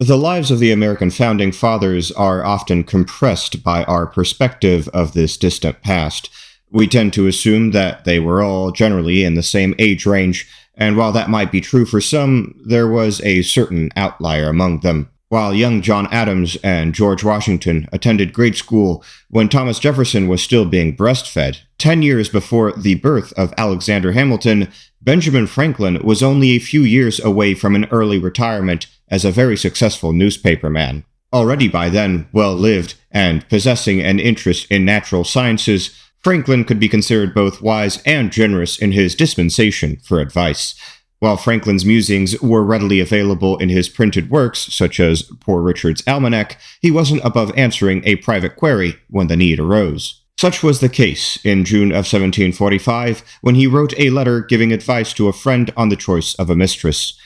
The lives of the American founding fathers are often compressed by our perspective of this distant past. We tend to assume that they were all generally in the same age range, and while that might be true for some, there was a certain outlier among them. While young John Adams and George Washington attended grade school when Thomas Jefferson was still being breastfed, 10 years before the birth of Alexander Hamilton, Benjamin Franklin was only a few years away from an early retirement as a very successful newspaperman. Already by then well-lived and possessing an interest in natural sciences, Franklin could be considered both wise and generous in his dispensation for advice. While Franklin's musings were readily available in his printed works, such as Poor Richard's Almanac, he wasn't above answering a private query when the need arose. Such was the case in June of 1745, when he wrote a letter giving advice to a friend on the choice of a mistress,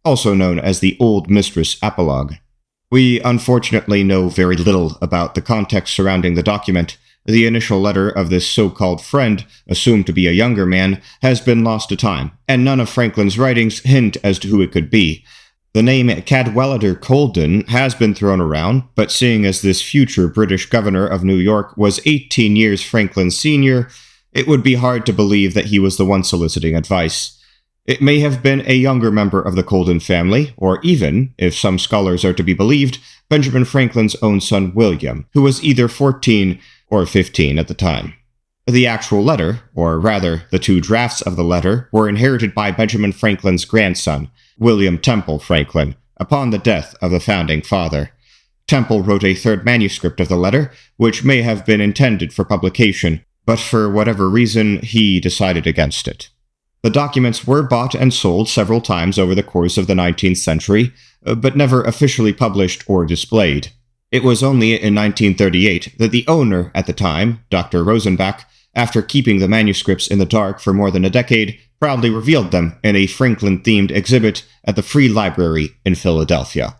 also known as the Old Mistress Apologue. We unfortunately know very little about the context surrounding the document. The initial letter of this so-called friend, assumed to be a younger man, has been lost to time, and none of Franklin's writings hint as to who it could be. The name Cadwallader Colden has been thrown around, but seeing as this future British governor of New York was 18 years Franklin's senior, it would be hard to believe that he was the one soliciting advice. It may have been a younger member of the Colden family, or even, if some scholars are to be believed, Benjamin Franklin's own son William, who was either 14 or 15 at the time. The actual letter, or rather the two drafts of the letter, were inherited by Benjamin Franklin's grandson, William Temple Franklin, upon the death of the founding father. Temple wrote a third manuscript of the letter, which may have been intended for publication, but for whatever reason, he decided against it. The documents were bought and sold several times over the course of the 19th century, but never officially published or displayed. It was only in 1938 that the owner at the time, Dr. Rosenbach, after keeping the manuscripts in the dark for more than a decade, proudly revealed them in a Franklin-themed exhibit at the Free Library in Philadelphia.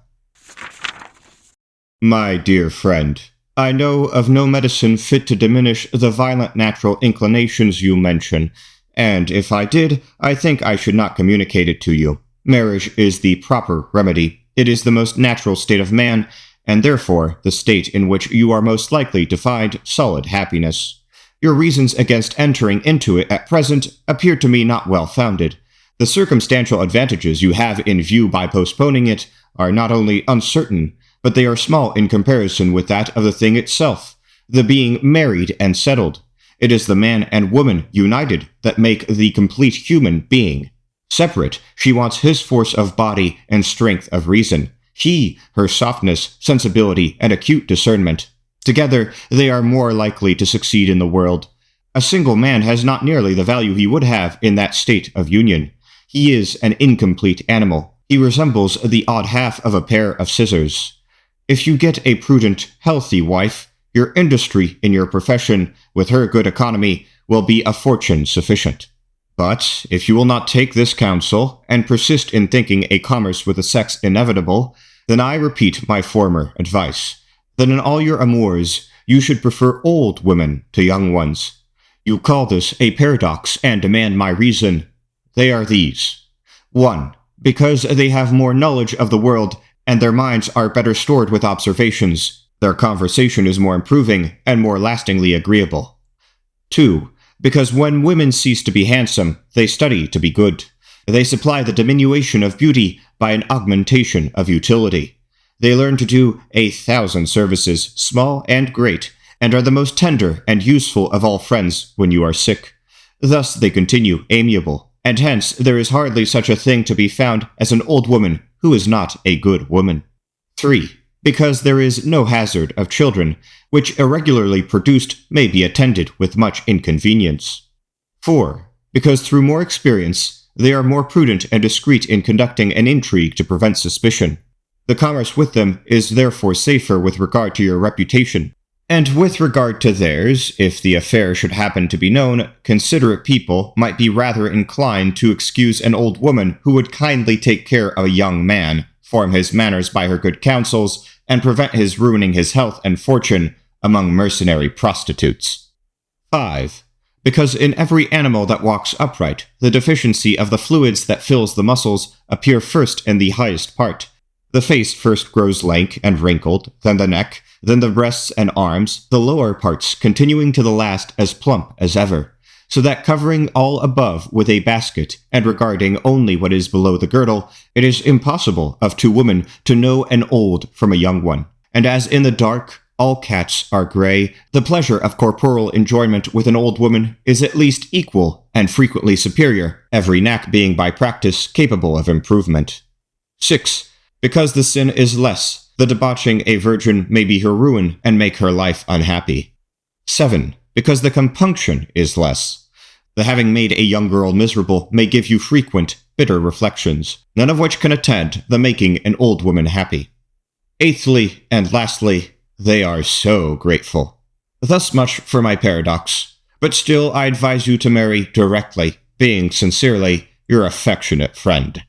My dear friend, I know of no medicine fit to diminish the violent natural inclinations you mention, and if I did, I think I should not communicate it to you. Marriage is the proper remedy. It is the most natural state of man, and therefore the state in which you are most likely to find solid happiness. Your reasons against entering into it at present appear to me not well founded. The circumstantial advantages you have in view by postponing it are not only uncertain, but they are small in comparison with that of the thing itself, the being married and settled. It is the man and woman united that make the complete human being. Separate, she wants his force of body and strength of reason. He, her softness, sensibility, and acute discernment. Together, they are more likely to succeed in the world. A single man has not nearly the value he would have in that state of union. He is an incomplete animal. He resembles the odd half of a pair of scissors. If you get a prudent, healthy wife, your industry in your profession, with her good economy, will be a fortune sufficient. But if you will not take this counsel, and persist in thinking a commerce with the sex inevitable, then I repeat my former advice, that in all your amours you should prefer old women to young ones. You call this a paradox and demand my reason. They are these. 1. Because they have more knowledge of the world, and their minds are better stored with observations. Their conversation is more improving and more lastingly agreeable. 2. Because when women cease to be handsome, they study to be good. They supply the diminution of beauty by an augmentation of utility. They learn to do 1,000 services, small and great, and are the most tender and useful of all friends when you are sick. Thus they continue amiable, and hence there is hardly such a thing to be found as an old woman who is not a good woman. 3. Because there is no hazard of children, which irregularly produced may be attended with much inconvenience. 4. Because through more experience, they are more prudent and discreet in conducting an intrigue to prevent suspicion. The commerce with them is therefore safer with regard to your reputation. And with regard to theirs, if the affair should happen to be known, considerate people might be rather inclined to excuse an old woman who would kindly take care of a young man, form his manners by her good counsels, and prevent his ruining his health and fortune among mercenary prostitutes. 5. Because in every animal that walks upright, the deficiency of the fluids that fills the muscles appear first in the highest part, The face first grows lank and wrinkled, then the neck, then the breasts and arms, the lower parts continuing to the last as plump as ever, so that covering all above with a basket, and regarding only what is below the girdle, it is impossible of two women to know an old from a young one. And as in the dark, all cats are gray, the pleasure of corporal enjoyment with an old woman is at least equal and frequently superior, every knack being by practice capable of improvement. 6. Because the sin is less, the debauching a virgin may be her ruin and make her life unhappy. 7. Because the compunction is less. The having made a young girl miserable may give you frequent, bitter reflections, none of which can attend the making an old woman happy. 8thly, and lastly, they are so grateful. Thus much for my paradox, but still I advise you to marry directly, being sincerely your affectionate friend.